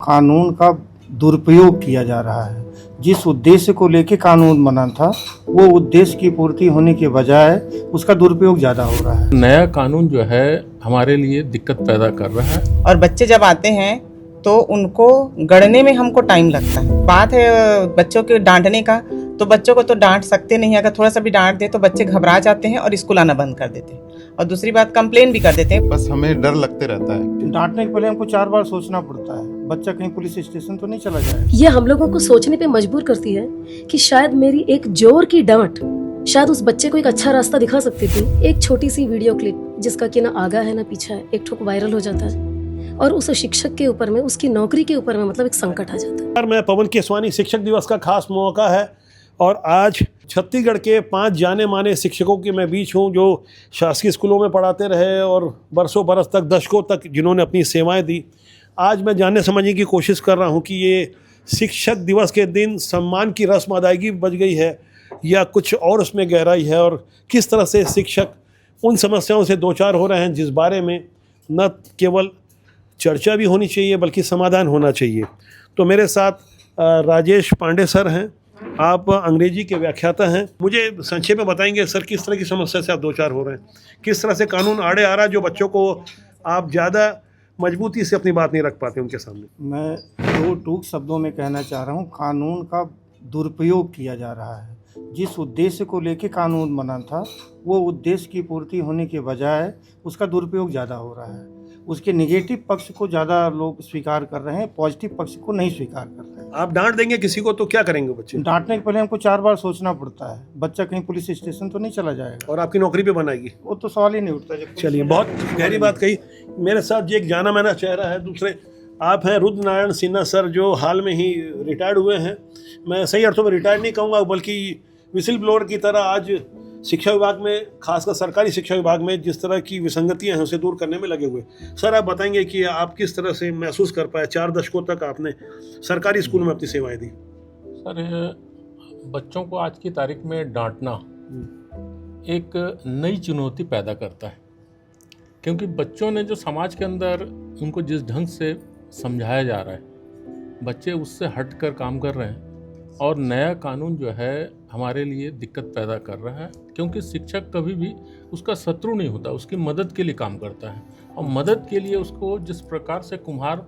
कानून का दुरुपयोग किया जा रहा है। जिस उद्देश्य को लेके कानून बना था वो उद्देश्य की पूर्ति होने के बजाय उसका दुरुपयोग ज़्यादा हो रहा है। नया कानून जो है हमारे लिए दिक्कत पैदा कर रहा है। और बच्चे जब आते हैं तो उनको गढ़ने में हमको टाइम लगता है। बात है बच्चों के डांटने का, तो बच्चों को तो डांट सकते नहीं। अगर थोड़ा सा भी डांट दे तो बच्चे घबरा जाते हैं और स्कूल आना बंद कर देते हैं। और दूसरी बात, कंप्लेन भी कर देते हैं। बस हमें डर लगते रहता है। डांटने के पहले हमको 4 बार सोचना पड़ता है, बच्चा कहीं पुलिस स्टेशन तो नहीं चला जाए। ये हम लोगों को सोचने पे मजबूर करती है कि शायद मेरी एक जोर की डांट शायद उस बच्चे को एक अच्छा रास्ता दिखा सकती थी। एक छोटी सी वीडियो क्लिप जिसका कि ना आगा है ना पीछा है, एक ठोक वायरल हो जाता है और उस शिक्षक के ऊपर में, उसकी नौकरी के ऊपर में मतलब एक संकट आ जाता है। मैं पवन केसवानी, शिक्षक दिवस का खास मौका है और आज छत्तीसगढ़ के 5 जाने माने शिक्षकों के मैं बीच हूँ जो शासकीय स्कूलों में पढ़ाते रहे और बरसों बरस तक, दशकों तक जिन्होंने अपनी सेवाएं दी। आज मैं जानने समझने की कोशिश कर रहा हूँ कि ये शिक्षक दिवस के दिन सम्मान की रस्म अदायगी बच गई है या कुछ और उसमें गहराई है, और किस तरह से शिक्षक उन समस्याओं से दो चार हो रहे हैं जिस बारे में न केवल चर्चा भी होनी चाहिए बल्कि समाधान होना चाहिए। तो मेरे साथ राजेश पांडे सर हैं, आप अंग्रेजी के व्याख्याता हैं। मुझे संक्षेप में बताएंगे सर किस तरह की समस्या से आप दो चार हो रहे हैं, किस तरह से कानून आड़े आ रहा है जो बच्चों को आप ज़्यादा मजबूती से अपनी बात नहीं रख पाते उनके सामने। मैं 2 टूक शब्दों में कहना चाह रहा हूँ, कानून का दुरुपयोग किया जा रहा है। जिस उद्देश्य को लेके कानून बना था वो उद्देश्य की पूर्ति होने के बजाय उसका दुरुपयोग ज़्यादा हो रहा है। उसके नेगेटिव पक्ष को ज़्यादा लोग स्वीकार कर रहे हैं, पॉजिटिव पक्ष को नहीं स्वीकार कर रहे हैं। आप डांट देंगे किसी को तो क्या करेंगे बच्चे? डांटने के पहले हमको 4 बार सोचना पड़ता है, बच्चा कहीं पुलिस स्टेशन तो नहीं चला जाएगा और आपकी नौकरी पे बनाएगी? वो तो सवाल ही नहीं उठता। चलिए, बहुत गहरी बात कही। मेरे साथ जी एक जाना माना चेहरा है, दूसरे आप हैं रुद्र नारायण सिन्हा सर जो हाल में ही रिटायर्ड हुए हैं। मैं सही अर्थों में रिटायर्ड नहीं कहूँगा बल्कि विसिल ब्लोअर की तरह आज शिक्षा विभाग में, खासकर सरकारी शिक्षा विभाग में जिस तरह की विसंगतियां हैं उसे दूर करने में लगे हुए। सर आप बताएंगे कि आप किस तरह से महसूस कर पाए, 4 दशकों तक आपने सरकारी स्कूल में अपनी सेवाएं दी। सर बच्चों को आज की तारीख में डांटना एक नई चुनौती पैदा करता है, क्योंकि बच्चों ने जो समाज के अंदर उनको जिस ढंग से समझाया जा रहा है, बच्चे उससे हट कर काम कर रहे हैं। और नया कानून जो है हमारे लिए दिक्कत पैदा कर रहा है, क्योंकि शिक्षक कभी भी उसका शत्रु नहीं होता, उसकी मदद के लिए काम करता है। और मदद के लिए उसको जिस प्रकार से कुम्हार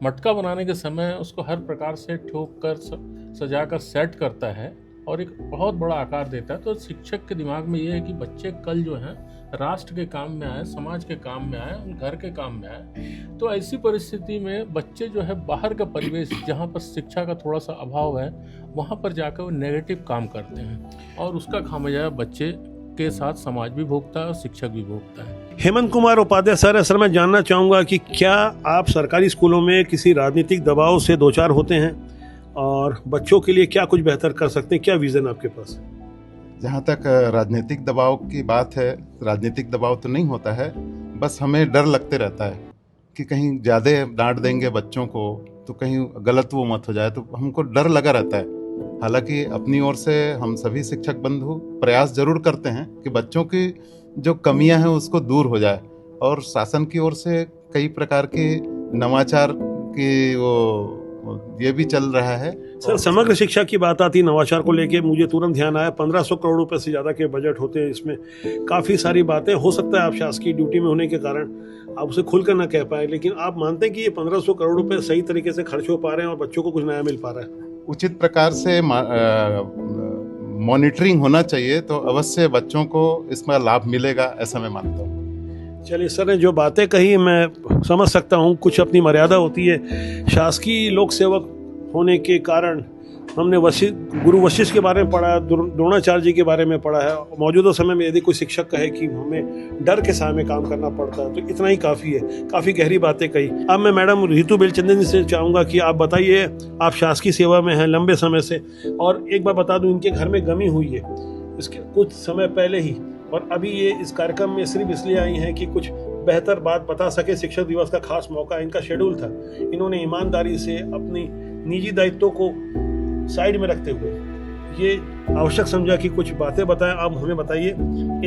मटका बनाने के समय उसको हर प्रकार से ठोक कर सजा कर सेट करता है और एक बहुत बड़ा आकार देता है, तो शिक्षक के दिमाग में ये है कि बच्चे कल जो हैं राष्ट्र के काम में आए, समाज के काम में आए, उन घर के काम में आए। तो ऐसी परिस्थिति में बच्चे जो है बाहर का परिवेश जहाँ पर शिक्षा का थोड़ा सा अभाव है वहाँ पर जाकर वो नेगेटिव काम करते हैं और उसका खामियाजा बच्चे के साथ समाज भी भोगता है और शिक्षक भी भोगता है। हेमंत कुमार उपाध्याय सर, सर मैं जानना चाहूँगा कि क्या आप सरकारी स्कूलों में किसी राजनीतिक दबाव से दो चार होते हैं और बच्चों के लिए क्या कुछ बेहतर कर सकते हैं, क्या विज़न आपके पास? जहाँ तक राजनीतिक दबाव की बात है, राजनीतिक दबाव तो नहीं होता है, बस हमें डर लगते रहता है कि कहीं ज़्यादा डांट देंगे बच्चों को तो कहीं गलत वो मत हो जाए, तो हमको डर लगा रहता है। हालांकि अपनी ओर से हम सभी शिक्षक बंधु प्रयास जरूर करते हैं कि बच्चों की जो कमियां हैं उसको दूर हो जाए, और शासन की ओर से कई प्रकार के नवाचार की वो ये भी चल रहा है। सर समग्र शिक्षा की बात आती नवाचार को लेके मुझे तुरंत ध्यान आया, 1500 करोड़ रुपए से ज़्यादा के बजट होते हैं, इसमें काफ़ी सारी बातें हो सकता है आप शासकीय ड्यूटी में होने के कारण आप उसे खुलकर ना कह पाए, लेकिन आप मानते हैं कि ये 1500 करोड़ रुपए सही तरीके से खर्च हो पा रहे हैं और बच्चों को कुछ नया मिल पा रहा है? उचित प्रकार से मॉनिटरिंग होना चाहिए तो अवश्य बच्चों को इसमें लाभ मिलेगा, ऐसा मैं मानता हूँ। चलिए, सर ने जो बातें कही मैं समझ सकता हूँ, कुछ अपनी मर्यादा होती है। शासकीय लोक सेवक होने के कारण हमने गुरु वशिष्ठ के बारे में पढ़ा है, द्रोणाचार्य जी के बारे में पढ़ा है। मौजूदा समय में यदि कोई शिक्षक कहे कि हमें डर के सामने काम करना पड़ता है तो इतना ही काफ़ी है। काफ़ी गहरी बातें कही। अब मैं मैडम रितु बेलचंदन जी से चाहूँगा कि आप बताइए, आप शासकीय सेवा में हैं लंबे समय से, और एक बार बता दूँ इनके घर में गमी हुई है इसके कुछ समय पहले ही, और अभी ये इस कार्यक्रम में सिर्फ इसलिए आई हैं कि कुछ बेहतर बात बता सके। शिक्षक दिवस का खास मौका इनका शेड्यूल था, इन्होंने ईमानदारी से अपनी निजी दायित्वों को साइड में रखते हुए ये आवश्यक समझा कि कुछ बातें बताएं। आप हमें बताइए,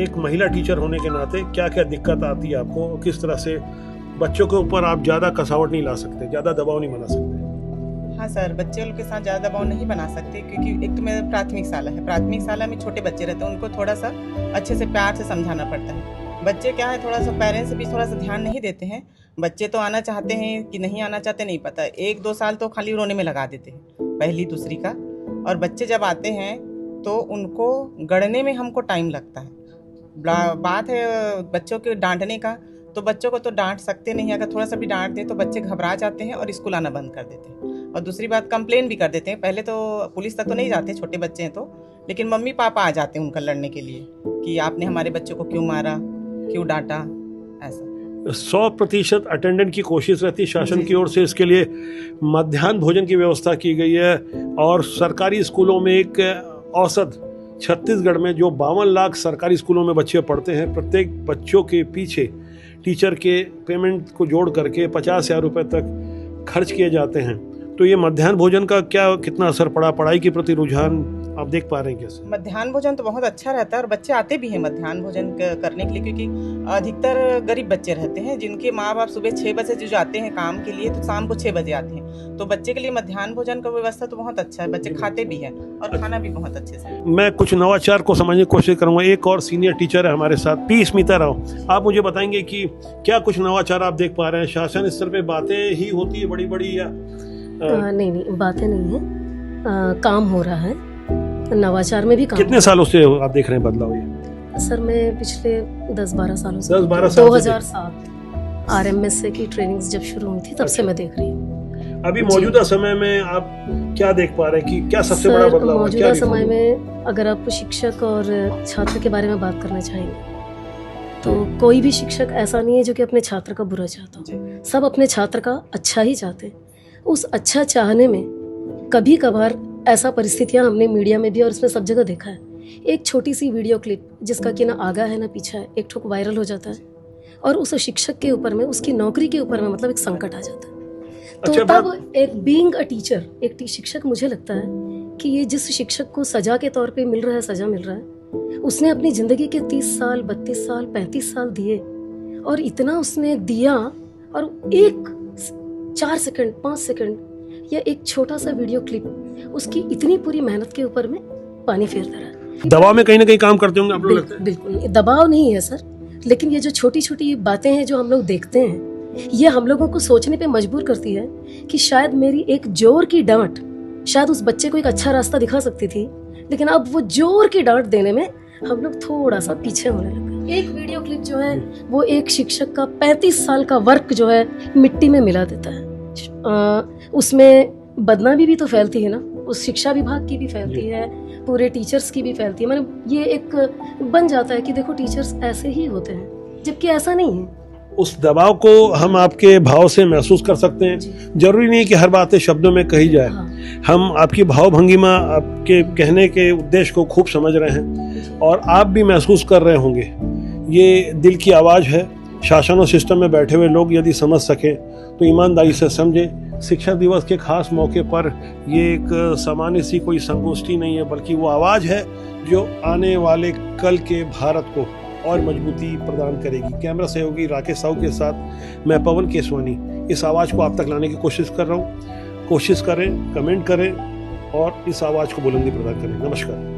एक महिला टीचर होने के नाते क्या क्या दिक्कत आती है आपको, किस तरह से बच्चों के ऊपर आप ज़्यादा कसावट नहीं ला सकते, ज़्यादा दबाव नहीं बना सकते? हाँ सर, बच्चे लोग के साथ ज़्यादा दबाव नहीं बना सकते, क्योंकि एक तो मेरा प्राथमिक शाला है, प्राथमिक शाला में छोटे बच्चे रहते हैं, उनको थोड़ा सा अच्छे से प्यार से समझाना पड़ता है। बच्चे क्या है, थोड़ा सा पेरेंट्स भी थोड़ा सा ध्यान नहीं देते हैं। बच्चे तो आना चाहते हैं कि नहीं आना चाहते नहीं पता, 1-2 साल तो खाली रोने में लगा देते हैं, पहली दूसरी का। और बच्चे जब आते हैं तो उनको गढ़ने में हमको टाइम लगता है। बात है बच्चों के डांटने का, तो बच्चों को तो डांट सकते नहीं, अगर थोड़ा सा भी डांट दे तो बच्चे घबरा जाते हैं और स्कूल आना बंद कर देते हैं। और दूसरी बात, कंप्लेन भी कर देते हैं। पहले तो पुलिस तक तो नहीं जाते, छोटे बच्चे हैं तो, लेकिन मम्मी पापा आ जाते हैं उनका लड़ने के लिए कि आपने हमारे बच्चों को क्यों मारा, क्यों डांटा, ऐसा। 100% अटेंडेंट की कोशिश रहती है शासन की ओर से। इसके लिए मध्याह्न भोजन की व्यवस्था की गई है और सरकारी स्कूलों में एक औसत छत्तीसगढ़ में जो 52 लाख सरकारी स्कूलों में बच्चे पढ़ते हैं, प्रत्येक बच्चों के पीछे टीचर के पेमेंट को जोड़ करके 50,000 रुपये तक खर्च किए जाते हैं। तो ये मध्याह्न भोजन का क्या कितना असर पड़ा, पढ़ाई के प्रति रुझान आप देख पा रहे हैं कैसे? मध्याह्न भोजन तो बहुत अच्छा रहता है और बच्चे आते भी हैं मध्याह्न भोजन करने के लिए, क्योंकि अधिकतर गरीब बच्चे रहते हैं जिनके माँ बाप सुबह 6 बजे जो जाते हैं काम के लिए, तो शाम को 6 बजे आते हैं। तो बच्चे के लिए मध्याह्न भोजन का व्यवस्था तो बहुत अच्छा है, बच्चे खाते भी हैं और खाना भी बहुत अच्छे से। मैं कुछ नवाचार को समझने की कोशिश करूंगा। एक और सीनियर टीचर है हमारे साथ, पी स्मिता राव। आप मुझे बताएंगे कि क्या कुछ नवाचार आप देख पा रहे हैं? शासन स्तर पे बातें ही होती है बड़ी बड़ी या नहीं, बातें नहीं है, काम हो रहा है, नवाचार में भी काम। कितने सालों से आप देख रहे हैं बदलाव ये? सर मैं पिछले 10-12 सालों से 10-12 साल 2007 RMS की ट्रेनिंग्स जब शुरू हुई थी तब से मैं देख रही हूँ। अभी मौजूदा समय में आप क्या देख पा रहे हैं कि क्या सबसे बड़ा बदलाव है? मौजूदा समय में अगर आप शिक्षक और छात्र के बारे में बात करना चाहेंगे तो कोई भी शिक्षक ऐसा नहीं है जो कि अपने छात्र का बुरा चाहता हो। सब अपने छात्र का अच्छा ही चाहते हैं। उस अच्छा चाहने में कभी कभार ऐसा परिस्थितियां हमने मीडिया में भी और उसमें सब जगह देखा है। एक छोटी सी वीडियो क्लिप जिसका कि ना आगा है ना पीछा है, एक ठोक वायरल हो जाता है और उस शिक्षक के ऊपर में, उसकी नौकरी के ऊपर में मतलब एक संकट आ जाता है। तो तब एक बीइंग अ टीचर, एक शिक्षक, मुझे लगता है कि ये जिस शिक्षक को सजा के तौर पे मिल रहा है, सजा मिल रहा है, उसने अपनी जिंदगी के 30 साल 32 साल 35 साल दिए और इतना उसने दिया और एक 4 सेकंड 5 सेकंड या एक छोटा सा वीडियो क्लिप उसकी इतनी पूरी मेहनत के ऊपर में पानी फेर दे रहा है। दबाव में कहीं ना कहीं काम करते होंगे आप लोग, लगता है? बिल्कुल दबाव नहीं है सर, लेकिन ये जो छोटी छोटी बातें हैं जो हम लोग देखते हैं, ये हम लोगों को सोचने पे मजबूर करती है कि शायद मेरी एक जोर की डांट शायद उस बच्चे को एक अच्छा रास्ता दिखा सकती थी, लेकिन अब वो जोर की डांट देने में हम लोग थोड़ा सा पीछे होने लगे। एक वीडियो क्लिप जो है वो एक शिक्षक का 35 साल का वर्क जो है मिट्टी में मिला देता है। उसमें बदनामी भी तो फैलती है ना, उस शिक्षा विभाग की भी फैलती है, पूरे टीचर्स की भी फैलती है। मतलब ये एक बन जाता है कि देखो टीचर्स ऐसे ही होते हैं, जबकि ऐसा नहीं है। उस दबाव को हम आपके भाव से महसूस कर सकते हैं। जरूरी नहीं कि हर बातें शब्दों में कही जाए। हाँ। हम आपकी भाव भंगिमा, आपके कहने के उद्देश्य को खूब समझ रहे हैं और आप भी महसूस कर रहे होंगे। ये दिल की आवाज़ है। शासन और सिस्टम में बैठे हुए लोग यदि समझ सकें तो ईमानदारी से समझें। शिक्षक दिवस के खास मौके पर ये एक सामान्य सी कोई संगोष्ठी नहीं है, बल्कि वो आवाज़ है जो आने वाले कल के भारत को और मजबूती प्रदान करेगी। कैमरा सहयोगी राकेश साहू के साथ मैं पवन केसवानी इस आवाज़ को आप तक लाने की कोशिश कर रहा हूँ। कोशिश करें, कमेंट करें और इस आवाज़ को बुलंदी प्रदान करें। नमस्कार।